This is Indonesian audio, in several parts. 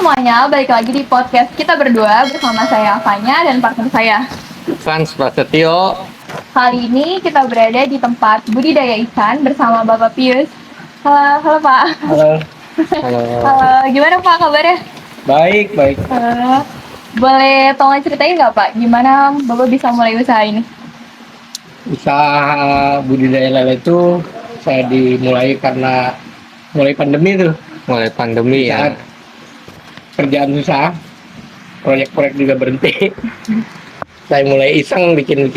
semuanya, balik lagi di podcast kita berdua bersama saya Fanya dan partner saya Fans Prasetyo. Kali ini kita berada di tempat budidaya ikan bersama Bapak Pius. Halo Pak. Halo. Halo, gimana Pak kabarnya? Baik. Boleh tolong ceritain nggak Pak, gimana Bapak bisa mulai usaha ini? Usaha budidaya lele itu saya dimulai karena mulai pandemi tuh. Mulai pandemi Saat ya. kerjaan susah, proyek-proyek juga berhenti. Saya mulai iseng bikin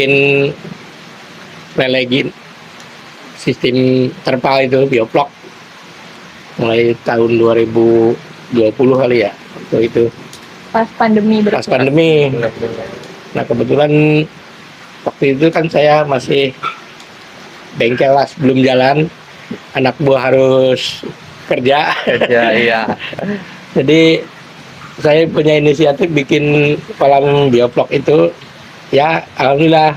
lele gin. Sistem terpal itu bioflok. Mulai tahun 2020 kali ya. Waktu itu Pas pandemi pas pandemi. Nah kebetulan waktu itu kan saya masih bengkel lah, belum jalan, anak buah harus kerja. Iya. Jadi saya punya inisiatif bikin kolam bioflok itu, ya alhamdulillah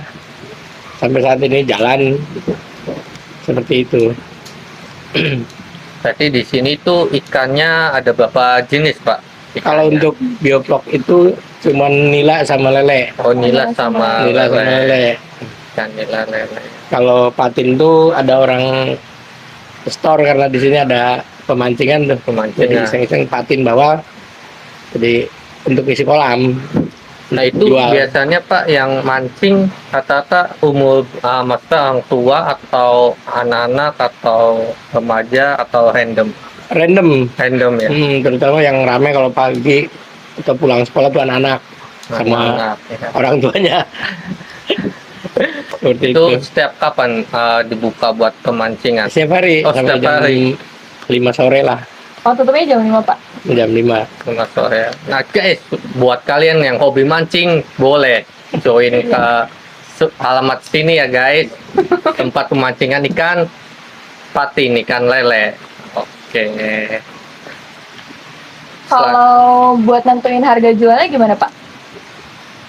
sampai saat ini jalan seperti itu. Berarti di sini tuh ikannya ada berapa jenis, Pak? Kalau untuk bioflok itu cuman nila sama lele. nila sama lele. Ikan nila lele. Kalau patin tuh ada orang store karena di sini ada pemancingan tuh. Jadi iseng-iseng patin bawah. Jadi untuk isi kolam. Nah itu jual. Biasanya Pak yang mancing rata-rata umur maksudnya orang tua atau anak-anak atau remaja atau random ya. Terutama yang ramai kalau pagi atau pulang sekolah tuh anak-anak sama ya. orang tuanya. Seperti Itu itu. setiap kapan dibuka buat pemancingan? Setiap hari sampai setiap jam hari. 5 sore lah. Oh, tutupnya jam 5 Pak? Jam 5. Tengah sore. Nah guys, buat kalian yang hobi mancing, boleh join ke alamat sini ya guys. Tempat pemancingan ikan patin, ikan lele. Oke. Kalau buat nentuin harga jualnya gimana Pak?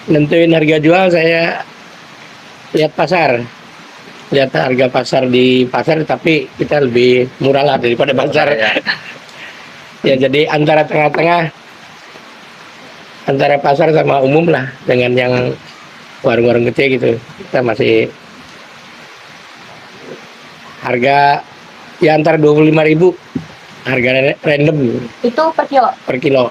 Nentuin harga jual saya lihat pasar. Lihat harga pasar di pasar, tapi kita lebih murah lah daripada pasar. Ya jadi antara tengah-tengah, antara pasar sama umum lah, dengan yang warung-warung kecil gitu. Kita masih harga ya antara 25.000, harga random Itu per kilo? per kilo.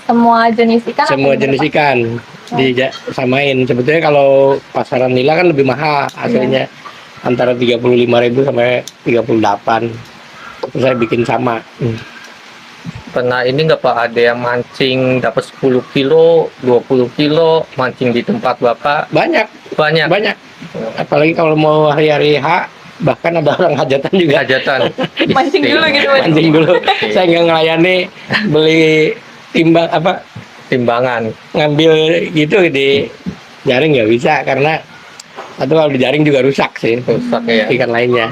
Semua jenis ikan? Semua jenis ikan disamain. Sebetulnya kalau pasaran nila kan lebih mahal hasilnya, antara 35.000 sampai 38. Terus saya bikin sama. Pernah ini nggak Pak, ada yang mancing dapat 10 kilo, 20 kilo, mancing di tempat Bapak? Banyak. Apalagi kalau mau hari-hari H, bahkan ada orang hajatan juga. Mancing dulu gitu. Mancing dulu. Saya nggak ngelayani beli timbangan, ngambil gitu di jaring nggak bisa, karena atau kalau di jaring juga rusak ya. Ikan lainnya.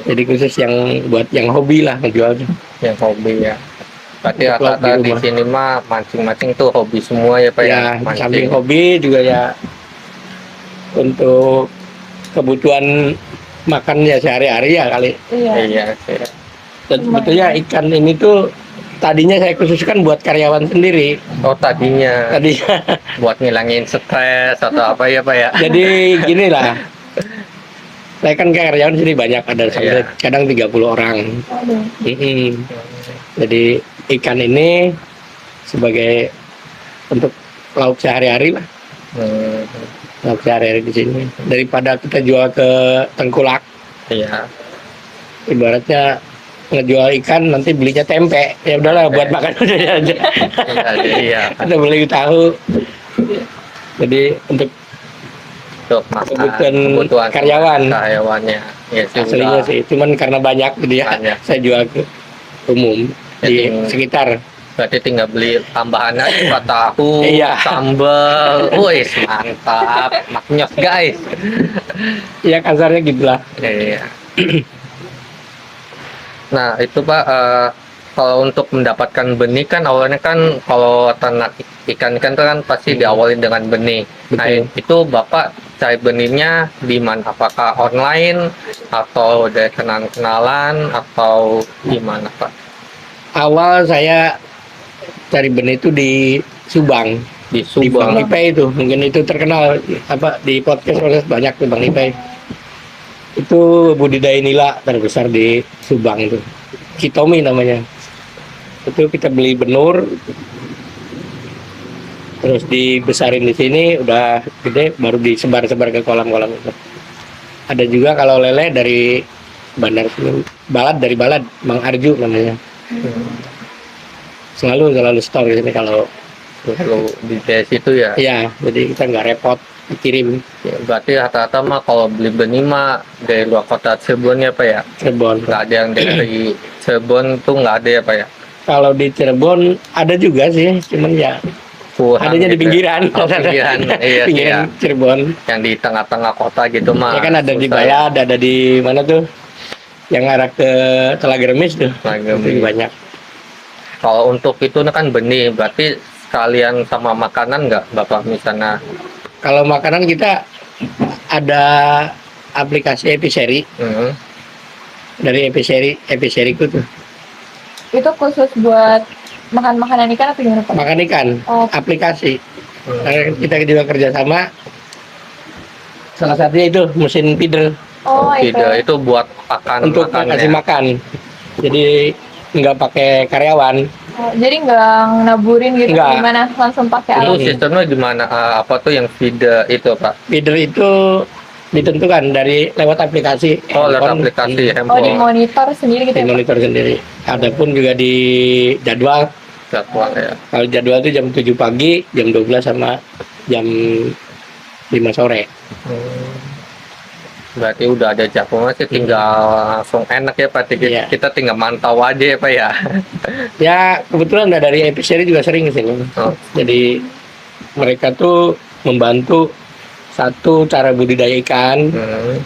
Jadi khusus yang buat yang hobi lah ngejual. Yang hobi ya. Berarti rata-rata di sini mah mancing-mancing tuh hobi semua ya Pak ya. Samping hobi juga ya untuk kebutuhan makan ya sehari-hari ya kali. Iya. Dan sebetulnya ikan ini tuh tadinya saya khususkan buat karyawan sendiri. Tadinya buat ngilangin stres atau apa ya Pak ya. Jadi gini lah, saya kan karyawan sini banyak, ada sampai kadang 30 orang. Jadi ikan ini sebagai untuk lauk sehari-hari lah. Lauk sehari-hari di sini. Daripada kita jual ke tengkulak. Iya. Ibaratnya ngejual ikan nanti belinya tempe, ya udahlah buat makan udah aja. Iya. Kita beli tahu. Jadi untuk kebutuhan karyawannya ya, aslinya sih, cuman karena banyak jadi saya jual ke umum di sekitar. Berarti tinggal beli tambahan aja tahu, sambal, wih mantap, maknyos guys. Ya kasarnya gitulah. Iya. Nah itu Pak, kalau untuk mendapatkan benih kan awalnya kan kalau ternak ikan kan pasti diawali dengan benih. Nah itu Bapak cari benihnya di mana? Apakah online atau dari kenalan-kenalan atau gimana Pak? Awal saya cari benih itu di Subang, Di di Bang Subang. Ipai itu. Mungkin itu terkenal apa di podcast banyak tuh Bang Ipai. Itu budidaya nila terbesar di Subang itu. Citomi namanya. Itu kita beli benur, terus dibesarin di sini, udah gede, baru disebar-sebar ke kolam-kolam itu. Ada juga kalau lele dari Bandar Balad, dari Balad, Mang Arju namanya. Selalu store di sini kalau Lalu di situ ya. ya, jadi kita nggak repot dikirim Ya, berarti rata-rata mah kalau beli benih mah dari luar kota Cirebon ya Pak ya? Cirebon. Nggak ada yang dari Cirebon tuh nggak ada ya Pak ya? Kalau di Cirebon ada juga sih, cuman ya Kurang adanya di gitu ya. pinggiran. Oh, pinggiran, iya sih Pinggiran ya. Cirebon. Yang di tengah-tengah kota gitu mah. Ya kan ada di susah ya. Bayad, ada di mana tuh? Yang arah ke Telaga Remis tuh. Telaga Itu Remis. banyak. Kalau untuk itu kan benih, berarti sekalian sama makanan nggak Bapak misalnya? Kalau makanan kita ada aplikasi Episeri, Hmm. dari Episeriku tuh. Itu khusus buat makan makanan ikan atau gimana Pak? Makan ikan, Oh. aplikasi. Nah, kita juga kerjasama. Salah satunya itu mesin feeder Oh, Tidak, itu buat pakan untuk kasih makan. Jadi nggak pakai karyawan. Oh, jadi nggak naburin gitu Nggak. gimana? Langsung pakai Itu alat. sistemnya gimana? Apa tuh yang feeder itu Pak? Feeder itu ditentukan dari lewat aplikasi. Oh, lewat handphone. aplikasi Oh, handphone. dimonitor sendiri gitu ya Pak? Dimonitor sendiri. Adapun juga di jadwal. Jadwal ya. Kalau jadwal itu jam 7 pagi, jam 12 sama jam 5 sore. Berarti udah ada jadwalnya sih, tinggal langsung enak ya Pak. Iya. Kita tinggal mantau aja ya Pak ya. Ya kebetulan dari Episeri juga sering ke sini. Oh, Jadi mereka tuh membantu satu cara budidaya ikan, hmm.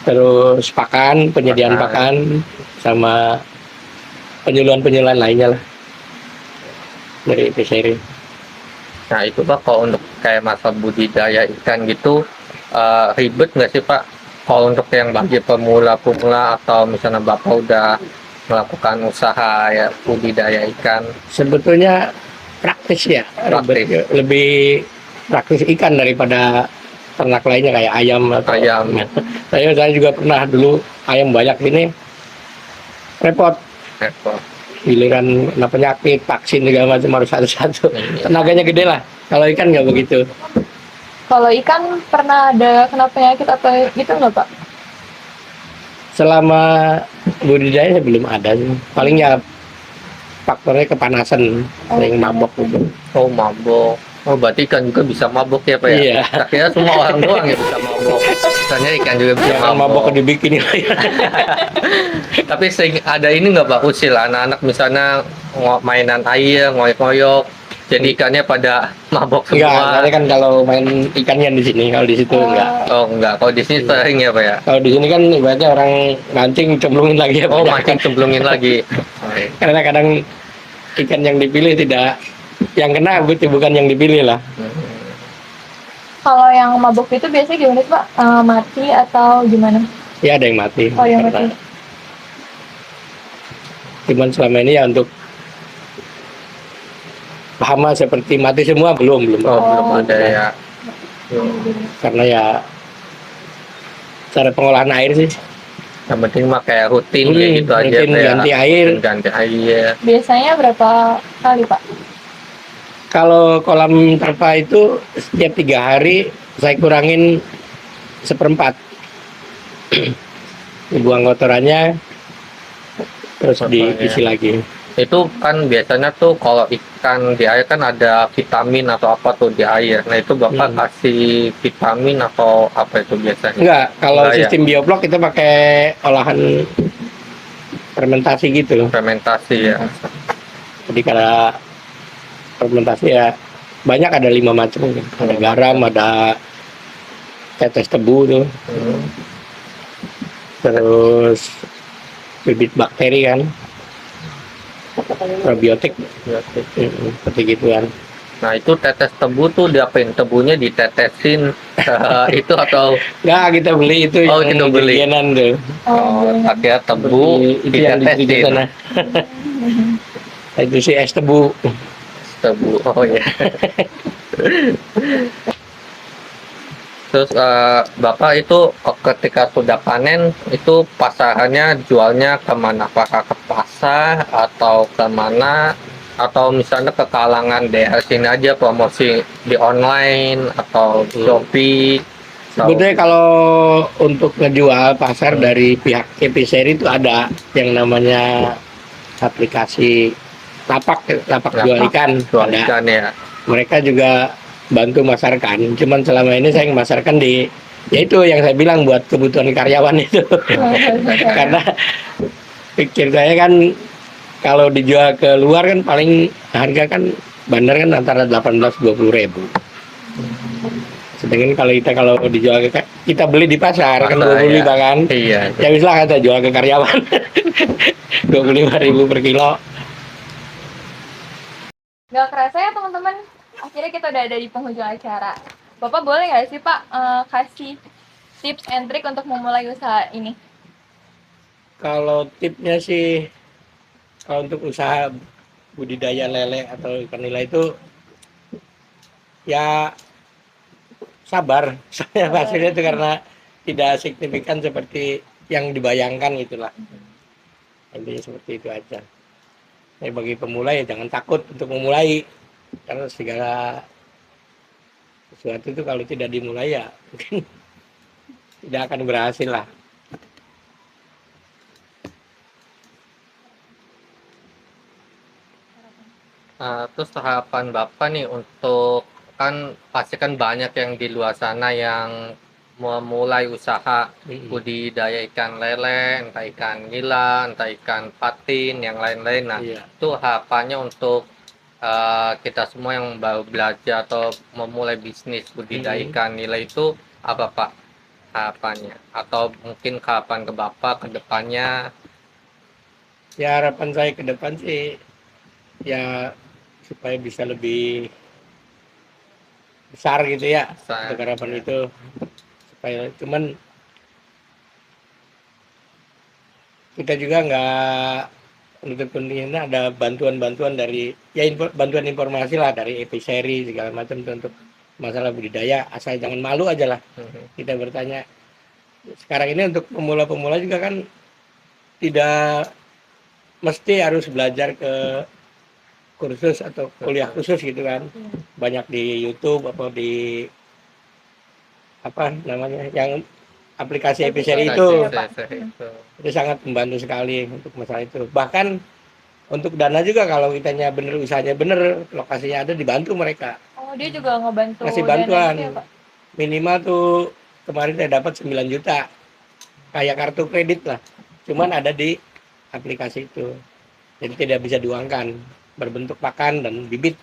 terus pakan, penyediaan Pakan. pakan, sama penyuluhan-penyuluhan lainnya lah dari Episeri. Nah itu Pak, kalau untuk kayak masa budidaya ikan gitu ribet nggak sih Pak? Kalau untuk yang bagi pemula-pemula atau misalnya Bapak udah melakukan usaha ya budidaya ikan, Sebetulnya praktis ya, Praktis. lebih praktis ikan daripada ternak lainnya kayak ayam atau Ayam. Saya juga pernah dulu ayam banyak ini repot, ekspor. giliran kena penyakit, vaksin segala macam harus satu-satu. Iya. Tenaganya gede lah. Kalau ikan nggak begitu. Kalau ikan pernah ada kena penyakit atau gitu nggak Pak? Selama budidaya belum ada sih. Paling ya faktornya kepanasan, sering mabok gitu. Oh mabok. Oh berarti ikan juga bisa mabok ya Pak ya? Iya. Akhirnya semua orang doang yang bisa mabok. Misalnya ikan juga bisa Jangan mabok mabok. dibikin ya. Tapi ada ini nggak Pak usil anak-anak misalnya mainan air, ngoyok-ngoyok, jadi ikannya pada mabok Enggak, semua. karena kan kalau main ikannya di sini, kalau di situ enggak. Oh enggak, kalau di sini sering ya Pak ya? Kalau di sini kan ibaratnya orang mancing cemplungin lagi ya. Oh Pak. makin cemplungin lagi. Karena kadang ikan yang dipilih tidak, yang kena bukan yang dipilih lah. Kalau yang mabuk itu biasanya gimana sih Pak? Mati atau gimana? Ya ada yang mati. Oh, yang Karena- mati. Cuman selama ini ya untuk hama seperti mati semua belum. Oh belum ada ya. Karena ya cara pengolahan air sih. Yang penting mah kayak rutin kayak gitu aja rutin Pak ya. ganti air. Rutin ganti air. Biasanya berapa kali Pak? Kalau kolam terpa itu setiap 3 hari saya kurangin 1/4. Dibuang kotorannya, terus diisi lagi. Itu kan biasanya tuh kalau ikan di air kan ada vitamin atau apa tuh di air. Nah itu Bapak kasih vitamin atau apa itu biasanya? Enggak, kalau Enggak ya? sistem bioblok itu pakai olahan fermentasi gitu. Fermentasi ya. Jadi karena fermentasi ya banyak, ada 5 macam. Ada garam, ada tetes tebu tuh, Hmm. terus bibit bakteri kan, probiotik, Ya, seperti gitu kan. Nah itu tetes tebu tuh diapain? Tebunya ditetesin itu atau Nggak, kita beli itu oh yang kita beli? jegenan tuh. Oh, pakai tebu Itu yang di ditetesin. sana. Itu sih es tebu. Tebu. Oh ya. Terus Bapak itu ketika sudah panen itu pasarannya jualnya kemana? Apakah ke pasar atau kemana? Atau misalnya ke kalangan daerah sini aja promosi di online atau Shopee? Atau Sebetulnya kalau untuk ngejual pasar Hmm. dari pihak Episeri itu ada yang namanya aplikasi lapak jual ikan. jual Ada. ikan ya. Mereka juga bantu masarkan. Cuman selama ini saya memasarkan di ya itu yang saya bilang buat kebutuhan karyawan itu. Karena pikir saya kan kalau dijual ke luar kan paling harga kan bandar kan antara 18-20 ribu. Sedangkan kalau dijual ke kita beli di pasar kan Pasar, 25 ya. kan. Iya. Ya wis lah kita jual ke karyawan. 25 ribu per kilo. Nggak kerasa ya teman-teman, akhirnya kita udah ada di penghujung acara. Bapak boleh nggak sih Pak kasih tips and trick untuk memulai usaha ini? Kalau tipnya sih kalau untuk usaha budidaya lele atau ikan nila itu ya sabar. Saya hasilnya itu karena tidak signifikan seperti yang dibayangkan itulah. Intinya seperti itu aja. Bagi pemula ya jangan takut untuk memulai karena segala sesuatu itu kalau tidak dimulai ya mungkin tidak akan berhasil lah. Terus harapan Bapak nih untuk kan pasti kan banyak yang di luar sana yang memulai usaha budidaya ikan lele, entah ikan nila, entah ikan patin, yang lain-lain. Nah, Iya. itu harapannya untuk kita semua yang baru belajar atau memulai bisnis budidaya ikan nila itu apa Pak harapannya? Atau mungkin harapan ke Bapak ke depannya? Ya harapan saya ke depan sih ya supaya bisa lebih besar gitu ya. Besar, Untuk harapan ya. itu supaya cuman kita juga nggak menutup kemungkinan ada bantuan-bantuan dari ya bantuan informasi lah dari Episeri segala macam untuk masalah budidaya asal jangan malu aja lah kita bertanya. Sekarang ini untuk pemula-pemula juga kan tidak mesti harus belajar ke kursus atau kuliah khusus gitu kan. Banyak di YouTube atau di apa namanya yang aplikasi Episeri itu. Itu sangat membantu sekali untuk masalah itu. Bahkan untuk dana juga kalau kitanya bener usahanya bener, lokasinya ada dibantu mereka. Oh, dia juga ngebantu Ngasih dana bantuan. gitu ya Pak? Minimal tuh kemarin saya dapat 9 juta. Kayak kartu kredit lah. Cuman ada di aplikasi itu. Jadi tidak bisa diuangkan. Berbentuk pakan dan bibit.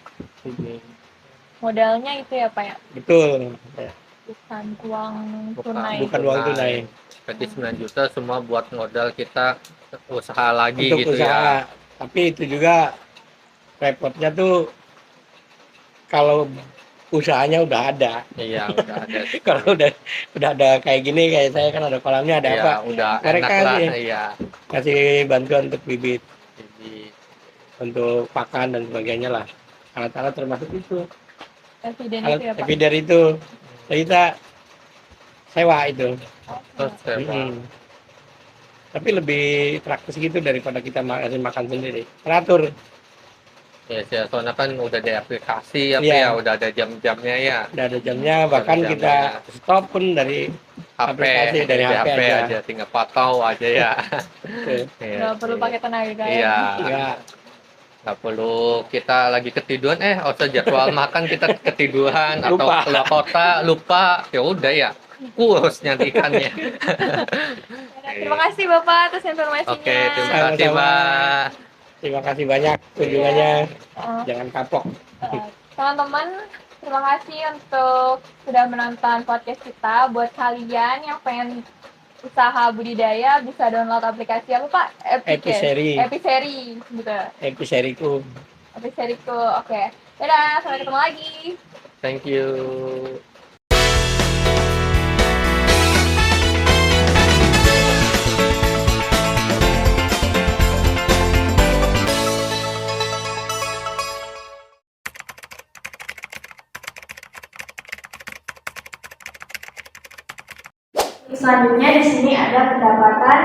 Modalnya itu ya Pak ya? Betul. Bukan uang tunai. Bukan uang tunai. Jadi 9 juta semua buat modal kita usaha lagi Untuk gitu usaha. ya. Tapi itu juga repotnya tuh kalau usahanya udah ada. Iya, udah ada. Kalau udah ada kayak gini kayak saya kan ada kolamnya ada Iya, apa? udah Mereka enak lah, sih iya. kasih bantuan untuk bibit, Jadi untuk pakan dan sebagainya lah. Alat-alat termasuk itu. Eviden Alat itu ya Pak? feeder itu. Jadi kita sewa itu. terus Tapi lebih praktis gitu daripada kita kasih makan sendiri. Teratur. ya, soalnya kan udah ada aplikasi apa Iya. ya, udah ada jam-jamnya ya. Udah ada jamnya, bahkan Ada kita jamnya. stop pun dari HP, aplikasi dari HP aja. tinggal pantau aja ya. Gitu. Iya, Nggak perlu pakai tenaga Iya. ya? Enggak. Nggak perlu kita lagi ketiduran, atau jadwal makan kita ketiduran atau Lupa. keluar kota lupa, ya udah ya kurus nyari ikannya. Terima kasih Bapak atas informasinya. Oke, terima kasih Sama-sama. Mbak. Terima kasih banyak kunjungannya. Eh, Jangan kapok. Teman-teman, terima kasih untuk sudah menonton podcast kita. Buat kalian yang pengen usaha budidaya bisa download aplikasi apa Pak? Episeri. Episeri, gitu. Episeriku. Episeriku, oke. Dadah, sampai ketemu lagi. Thank you. Selanjutnya di sini ada pendapatan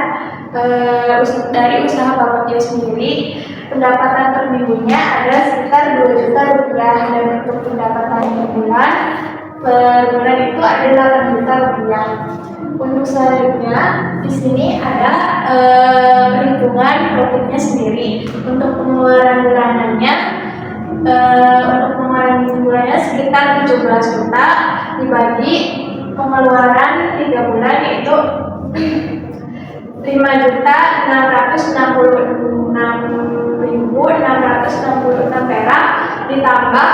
dari usaha Bapak Tio sendiri. Pendapatan per minggunya ada sekitar 2 juta rupiah, dan untuk pendapatan per bulan itu ada 8 juta rupiah. Untuk selanjutnya di sini ada perhitungan profitnya sendiri. Untuk pengeluaran bulanannya sekitar 17 juta dibagi pengeluaran 3 bulan, yaitu 5.666.666 perak ditambah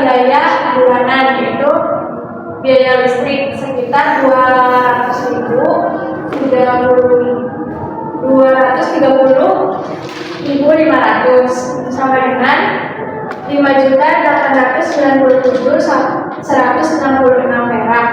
biaya bulanan, yaitu biaya listrik sekitar 230.500 sama dengan 5.897.166 perak.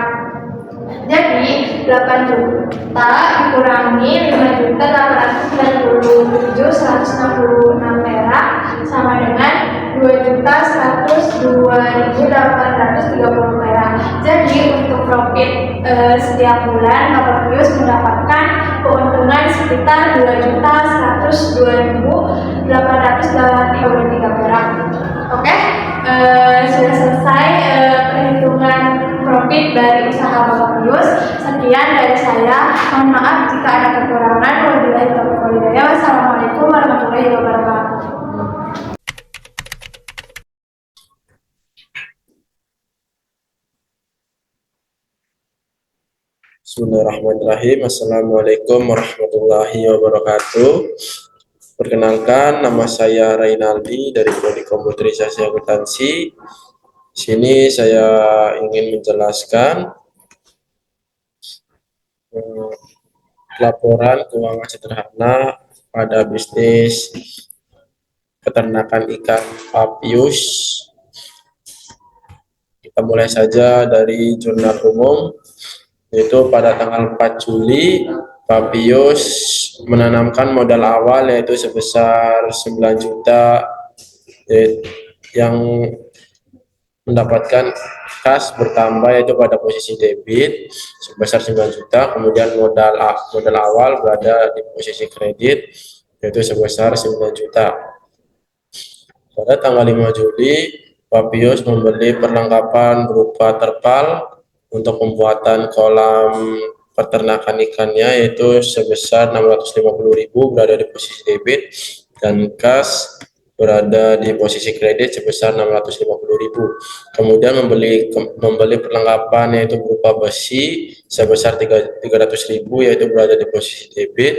Jadi 8 juta dikurangi 5.897.166 perak sama dengan 2.102.830 perak. Jadi untuk profit setiap bulan Bapak Pius mendapatkan keuntungan sekitar 2.102.833 perak. Oke, sudah selesai perhitungan profit dari usaha Bapak Pius. Sekian dari saya. Mohon maaf jika ada kekurangan. Wabillahi taufiq wal hidayah. Wassalamualaikum warahmatullahi wabarakatuh. Bismillahirrahmanirrahim. Assalamualaikum warahmatullahi wabarakatuh. Perkenalkan, nama saya Rainaldi dari Prodi Komputerisasi Akuntansi. Sini saya ingin menjelaskan laporan keuangan sederhana pada bisnis peternakan ikan Papius. Kita mulai saja dari jurnal umum, yaitu pada tanggal 4 Juli Papius menanamkan modal awal yaitu sebesar 9 juta, yang mendapatkan kas bertambah yaitu pada posisi debit sebesar 9 juta, kemudian modal awal berada di posisi kredit yaitu sebesar 9 juta. Pada tanggal 5 Juli Papius membeli perlengkapan berupa terpal untuk pembuatan kolam peternakan ikannya yaitu sebesar 650.000 berada di posisi debit, dan kas berada di posisi kredit sebesar 650.000. Kemudian membeli perlengkapan yaitu berupa besi sebesar 300.000 yaitu berada di posisi debit,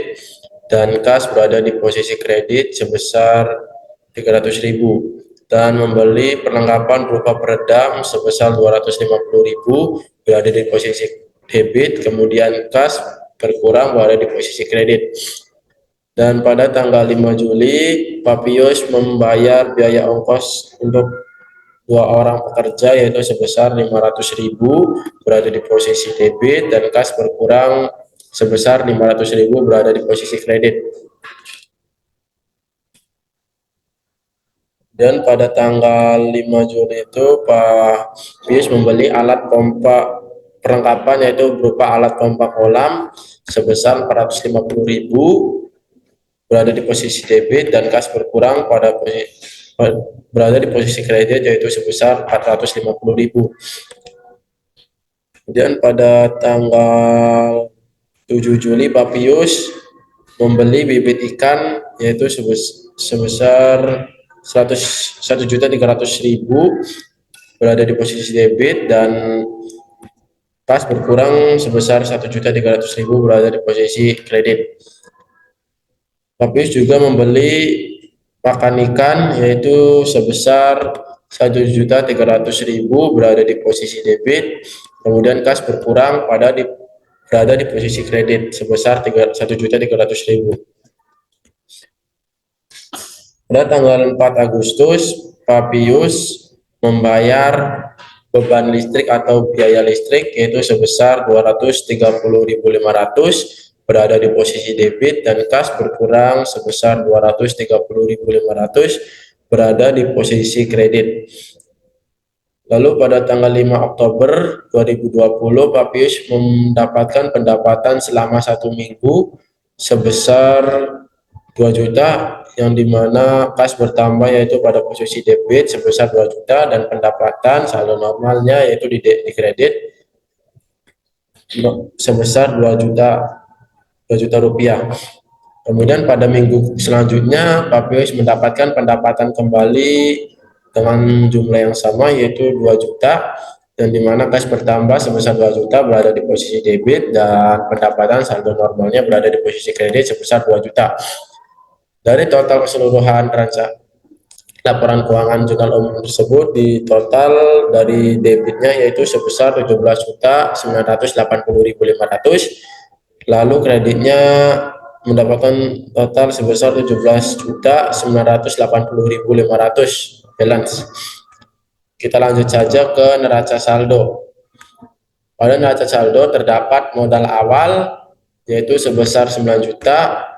dan kas berada di posisi kredit sebesar 300.000, dan membeli perlengkapan berupa peredam sebesar 250.000 berada di posisi debit, kemudian kas berkurang berada di posisi kredit. Dan pada tanggal 5 Juli Papius membayar biaya ongkos untuk 2 orang pekerja yaitu sebesar 500.000 berada di posisi debit, dan kas berkurang sebesar 500.000 berada di posisi kredit. Dan pada tanggal 5 Juli itu Pak Pius membeli alat pompa perlengkapan yaitu berupa alat pompa kolam sebesar 450.000 berada di posisi debit, dan kas berkurang berada di posisi kredit yaitu sebesar 450.000. Kemudian pada tanggal 7 Juli Pak Pius membeli bibit ikan yaitu sebesar 1.300.000 berada di posisi debit, dan kas berkurang sebesar 1.300.000 berada di posisi kredit. Papius juga membeli pakan ikan yaitu sebesar 1.300.000 berada di posisi debit, kemudian kas berkurang berada di posisi kredit sebesar 1.300.000. Pada tanggal 4 Agustus, Pak Pius membayar beban listrik atau biaya listrik yaitu sebesar 230.500 berada di posisi debit, dan kas berkurang sebesar 230.500 berada di posisi kredit. Lalu pada tanggal 5 Oktober 2020, Pak Pius mendapatkan pendapatan selama 1 minggu sebesar 2 juta, yang dimana kas bertambah yaitu pada posisi debit sebesar 2 juta dan pendapatan saldo normalnya yaitu di kredit sebesar 2 juta rupiah. Kemudian pada minggu selanjutnya Pak Pius mendapatkan pendapatan kembali dengan jumlah yang sama yaitu 2 juta, dan dimana kas bertambah sebesar 2 juta berada di posisi debit dan pendapatan saldo normalnya berada di posisi kredit sebesar 2 juta. Dari total keseluruhan laporan keuangan jurnal umum tersebut, di total dari debitnya yaitu sebesar 17.980.500, lalu kreditnya mendapatkan total sebesar 17.980.500 balance. Kita lanjut saja ke neraca saldo. Pada neraca saldo terdapat modal awal yaitu sebesar 9 juta,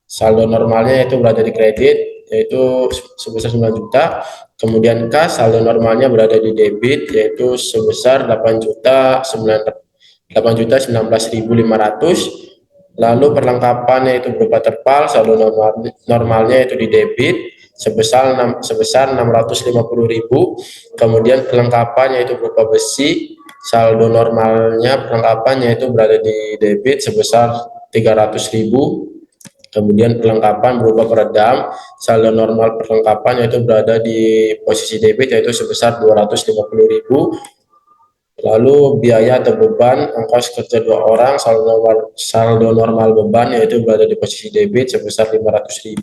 saldo normalnya yaitu berada di kredit yaitu sebesar 9 juta, kemudian kas saldo normalnya berada di debit yaitu sebesar 8.019.500, lalu perlengkapannya itu berupa terpal, saldo normalnya itu di debit sebesar 650.000, kemudian perlengkapannya itu berupa besi, saldo normalnya perlengkapannya itu berada di debit sebesar 300.000, kemudian perlengkapan berupa peredam, saldo normal perlengkapan yaitu berada di posisi debit yaitu sebesar 250.000, lalu biaya atau beban ongkos kerja 2 orang, saldo normal beban yaitu berada di posisi debit sebesar 500.000,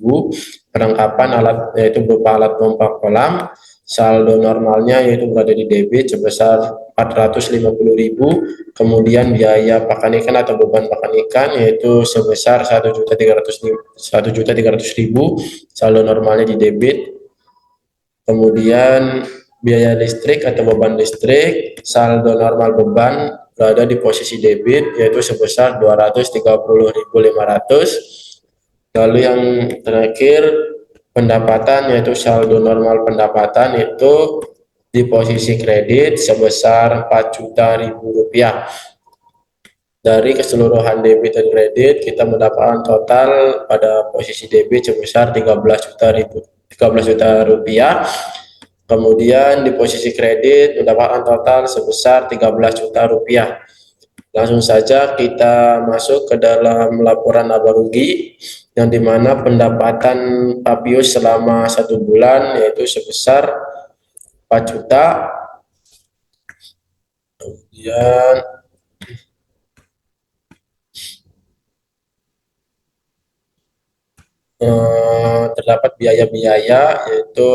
perlengkapan alat yaitu berupa alat pompa kolam, saldo normalnya yaitu berada di debit sebesar 450.000, kemudian biaya pakan ikan atau beban pakan ikan yaitu sebesar 1.300.000, saldo normalnya di debit, kemudian biaya listrik atau beban listrik, saldo normal beban berada di posisi debit yaitu sebesar 230.500, lalu yang terakhir pendapatan yaitu saldo normal pendapatan itu di posisi kredit sebesar 4 juta rupiah. Dari keseluruhan debit dan kredit kita mendapatkan total pada posisi debit sebesar 13 juta rupiah. Kemudian di posisi kredit mendapatkan total sebesar 13 juta rupiah. Langsung saja kita masuk ke dalam laporan laba rugi, yang dimana pendapatan Pak Pius selama 1 bulan yaitu sebesar 4 juta. Kemudian terdapat biaya-biaya yaitu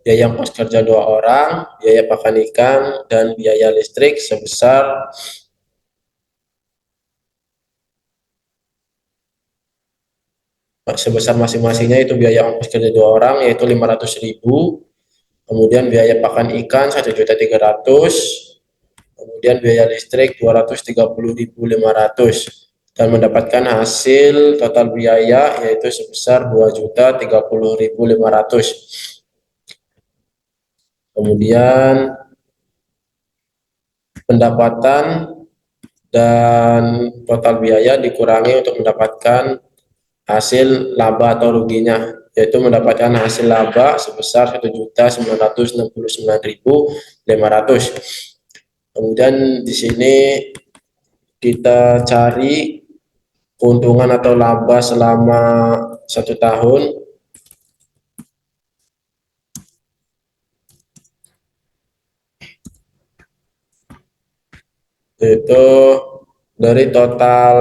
biaya ongkos kerja 2 orang, biaya pakan ikan, dan biaya listrik sebesar masing-masingnya itu biaya ongkos kerja 2 orang yaitu 500.000, kemudian biaya pakan ikan 1.300.000, kemudian biaya listrik 230.500, dan mendapatkan hasil total biaya yaitu sebesar 2.030.500. Kemudian pendapatan dan total biaya dikurangi untuk mendapatkan hasil laba atau ruginya, yaitu mendapatkan hasil laba sebesar 1.999.500. Kemudian di sini kita cari keuntungan atau laba selama 1 tahun. Itu dari total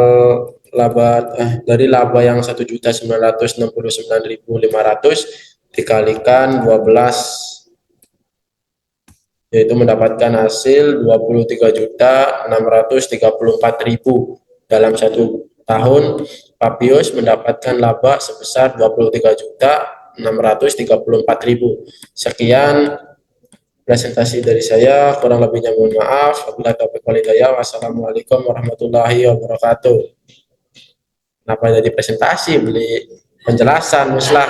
dari laba yang 1.999.500 dikalikan 12 yaitu mendapatkan hasil 23.634.000. Dalam 1 tahun Pak Pius mendapatkan laba sebesar 23.634.000. 634.000. Sekian presentasi dari saya, kurang lebihnya mohon maaf. Wabillahi taufiq wal hidayah. Wassalamualaikum warahmatullahi wabarakatuh. Kenapa jadi presentasi, beli penjelasan, muslah.